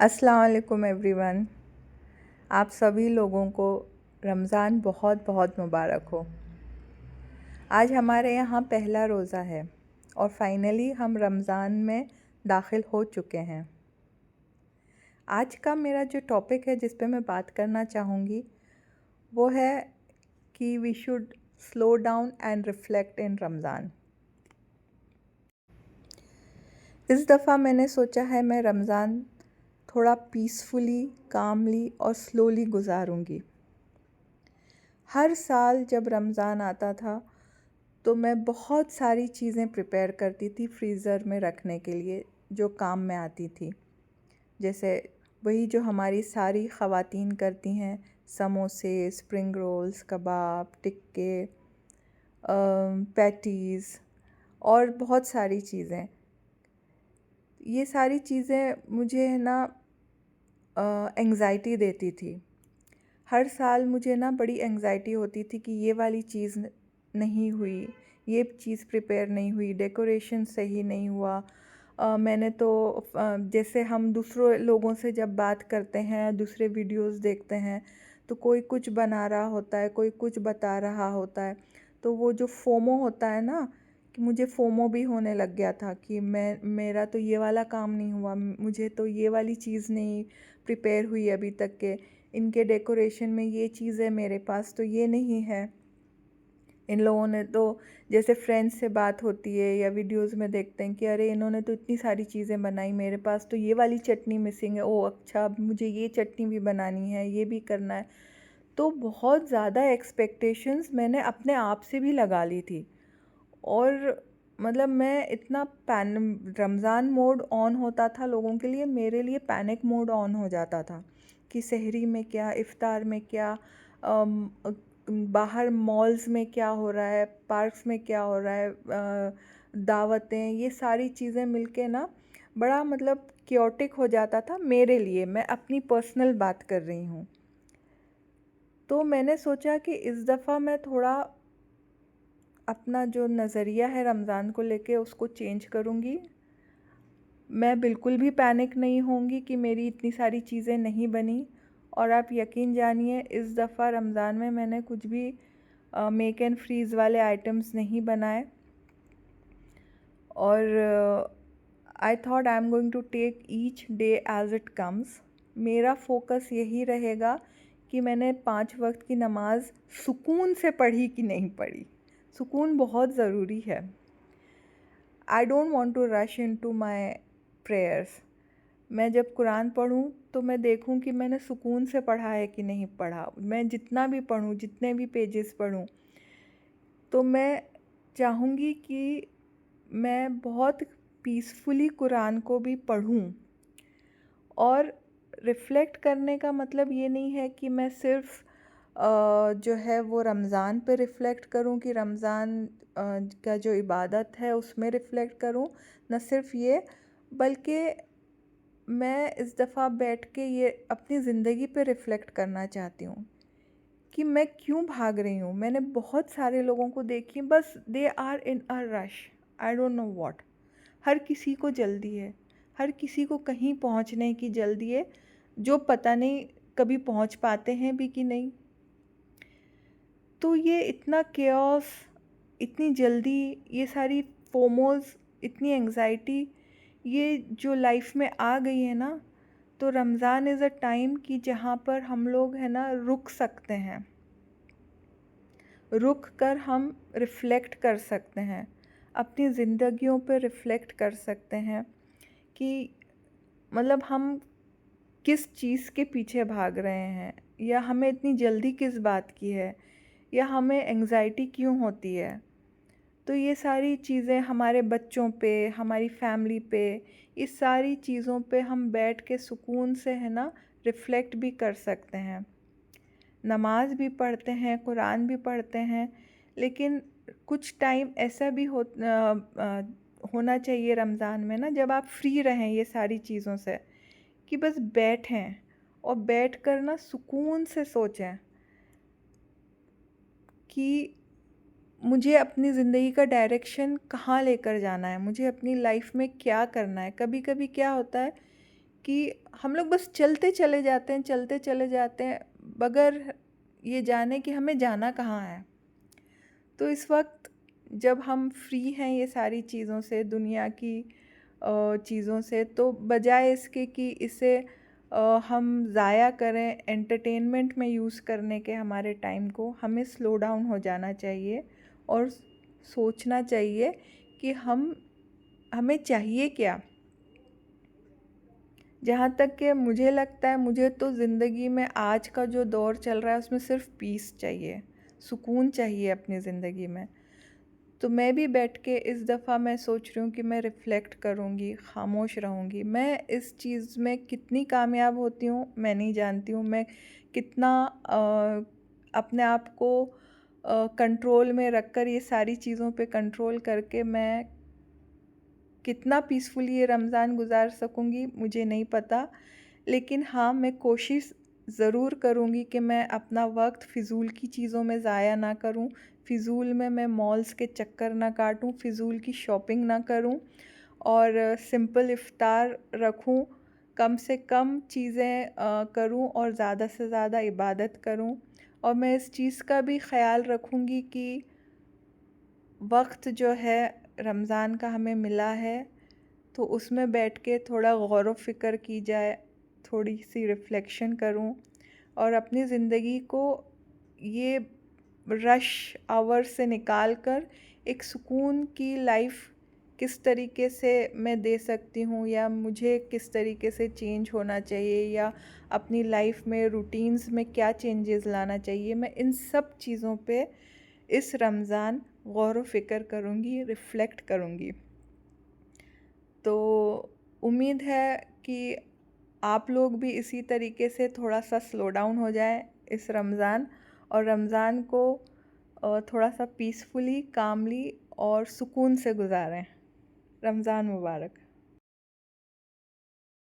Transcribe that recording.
अस्सलाम वालेकुम एवरीवन। आप सभी लोगों को रमज़ान बहुत बहुत मुबारक हो। आज हमारे यहाँ पहला रोज़ा है और फाइनली हम रमज़ान में दाखिल हो चुके हैं। आज का मेरा जो टॉपिक है जिस पे मैं बात करना चाहूँगी वो है कि we should slow down and reflect in Ramzan. इस दफ़ा मैंने सोचा है मैं रमज़ान थोड़ा पीसफुली, कामली और स्लोली गुजारूँगी। हर साल जब रमज़ान आता था तो मैं बहुत सारी चीज़ें प्रिपेयर करती थी फ्रीज़र में रखने के लिए जो काम में आती थी। जैसे वही जो हमारी सारी ख़वातीन करती हैं, समोसे, स्प्रिंग रोल्स, कबाब, टिक्के, पैटीज़ और बहुत सारी चीज़ें। ये सारी चीज़ें मुझे है ना एंग्ज़ायटी देती थी। हर साल मुझे ना बड़ी एंग्ज़ायटी होती थी कि ये वाली चीज़ नहीं हुई, ये चीज़ प्रिपेयर नहीं हुई, डेकोरेशन सही नहीं हुआ। मैंने तो जैसे हम दूसरों लोगों से जब बात करते हैं, दूसरे वीडियोस देखते हैं, तो कोई कुछ बना रहा होता है, कोई कुछ बता रहा होता है, तो वो जो फोमो होता है ना, कि मुझे फोमो भी होने लग गया था कि मेरा तो ये वाला काम नहीं हुआ, मुझे तो ये वाली चीज़ नहीं प्रिपेयर हुई अभी तक के, इनके डेकोरेशन में ये चीज़ है, मेरे पास तो ये नहीं है। इन लोगों ने तो जैसे फ्रेंड्स से बात होती है या वीडियोस में देखते हैं कि अरे इन्होंने तो इतनी सारी चीज़ें बनाई, मेरे पास तो ये वाली चटनी मिसिंग है। ओह अच्छा, अब मुझे ये चटनी भी बनानी है, ये भी करना है। तो बहुत ज़्यादा एक्सपेक्टेशंस मैंने अपने आप से भी लगा ली थी। और मतलब मैं इतना पैन रमज़ान मोड ऑन होता था लोगों के लिए, मेरे लिए पैनिक मोड ऑन हो जाता था कि सहरी में क्या, इफ़्तार में क्या, बाहर मॉल्स में क्या हो रहा है, पार्क्स में क्या हो रहा है, दावतें, ये सारी चीज़ें मिलके ना बड़ा मतलब क्योटिक हो जाता था मेरे लिए। मैं अपनी पर्सनल बात कर रही हूँ। तो मैंने सोचा कि इस दफ़ा मैं थोड़ा अपना जो नज़रिया है रमज़ान को लेके उसको चेंज करूँगी। मैं बिल्कुल भी पैनिक नहीं होंगी कि मेरी इतनी सारी चीज़ें नहीं बनी। और आप यकीन जानिए इस दफ़ा रमज़ान में मैंने कुछ भी मेक एंड फ्रीज़ वाले आइटम्स नहीं बनाए। और I thought I am going to take each day as it comes. मेरा फोकस यही रहेगा कि मैंने 5 वक्त की नमाज़ सुकून से पढ़ी कि नहीं पढ़ी। सुकून बहुत ज़रूरी है। I don't want to rush into my prayers. मैं जब कुरान पढ़ूं तो मैं देखूं कि मैंने सुकून से पढ़ा है कि नहीं पढ़ा। मैं जितना भी पढूं, जितने भी पेजेस पढूं, तो मैं चाहूँगी कि मैं बहुत पीसफुली कुरान को भी पढूं। और रिफ़्लेक्ट करने का मतलब ये नहीं है कि मैं सिर्फ़ जो है वो रमज़ान पे रिफ़्लेक्ट करूं कि रमज़ान का जो इबादत है उसमें रिफ़्लेक्ट करूं। न सिर्फ़ ये, बल्कि मैं इस दफ़ा बैठ के ये अपनी ज़िंदगी पे रिफ़्लेक्ट करना चाहती हूँ कि मैं क्यों भाग रही हूँ। मैंने बहुत सारे लोगों को देखी, बस they are in a rush, I don't know what. हर किसी को जल्दी है, हर किसी को कहीं पहुँचने की जल्दी है, जो पता नहीं कभी पहुँच पाते हैं भी कि नहीं। तो ये इतना केओस, इतनी जल्दी, ये सारी फोमोज, इतनी एंग्जाइटी ये जो लाइफ में आ गई है ना, तो रमज़ान इज़ अ टाइम कि जहाँ पर हम लोग है ना रुक सकते हैं, रुक कर हम रिफ़्लेक्ट कर सकते हैं, अपनी ज़िंदगियों पर रिफ़्लेक्ट कर सकते हैं कि मतलब हम किस चीज़ के पीछे भाग रहे हैं, या हमें इतनी जल्दी किस बात की है, या हमें एंग्जाइटी क्यों होती है। तो ये सारी चीज़ें हमारे बच्चों पे, हमारी फैमिली पे, इस सारी चीज़ों पे हम बैठ के सुकून से है ना रिफ़्लेक्ट भी कर सकते हैं। नमाज भी पढ़ते हैं, कुरान भी पढ़ते हैं, लेकिन कुछ टाइम ऐसा भी होना चाहिए रमज़ान में ना, जब आप फ्री रहें ये सारी चीज़ों से, कि बस बैठें और बैठ कर ना सुकून से सोचें कि मुझे अपनी ज़िंदगी का डायरेक्शन कहाँ लेकर जाना है, मुझे अपनी लाइफ में क्या करना है। कभी कभी क्या होता है कि हम लोग बस चलते चले जाते हैं बगैर ये जाने कि हमें जाना कहाँ है। तो इस वक्त जब हम फ्री हैं ये सारी चीज़ों से, दुनिया की चीज़ों से, तो बजाय इसके कि इसे हम ज़ाया करें एंटरटेनमेंट में यूज़ करने के हमारे टाइम को, हमें स्लो डाउन हो जाना चाहिए और सोचना चाहिए कि हमें चाहिए क्या। जहाँ तक कि मुझे लगता है, मुझे तो ज़िंदगी में आज का जो दौर चल रहा है उसमें सिर्फ पीस चाहिए, सुकून चाहिए अपनी ज़िंदगी में। तो मैं भी बैठ के इस दफ़ा मैं सोच रही हूँ कि मैं रिफ़्लेक्ट करूँगी, ख़ामोश रहूँगी। मैं इस चीज़ में कितनी कामयाब होती हूँ मैं नहीं जानती हूँ। मैं कितना अपने आप को कंट्रोल में रख कर ये सारी चीज़ों पे कंट्रोल करके मैं कितना पीसफुली ये रमज़ान गुज़ार सकूँगी मुझे नहीं पता। लेकिन हाँ, मैं कोशिश ज़रूर करूँगी कि मैं अपना वक्त फ़िज़ूल की चीज़ों में ज़ाया ना करूँ, फ़िज़ूल में मैं मॉल्स के चक्कर ना काटूँ, फ़िज़ूल की शॉपिंग ना करूँ और सिंपल इफ़्तार रखूँ, कम से कम चीज़ें करूँ और ज़्यादा से ज़्यादा इबादत करूँ। और मैं इस चीज़ का भी ख़याल रखूँगी कि वक्त जो है रमज़ान का हमें मिला है, तो उसमें बैठ के थोड़ा गौर व फ़िक्र की जाए, थोड़ी सी रिफ़्लेक्शन करूं और अपनी ज़िंदगी को ये रश आवर से निकाल कर एक सुकून की लाइफ किस तरीके से मैं दे सकती हूँ, या मुझे किस तरीके से चेंज होना चाहिए, या अपनी लाइफ में रूटीन्स में क्या चेंजेस लाना चाहिए, मैं इन सब चीज़ों पे इस रमज़ान गौर व फ़िक्र करूँगी, रिफ़्लेक्ट करूँगी। तो उम्मीद है कि आप लोग भी इसी तरीके से थोड़ा सा स्लो डाउन हो जाए इस रमज़ान, और रमज़ान को थोड़ा सा पीसफुली, कामली और सुकून से गुजारें। रमज़ान मुबारक।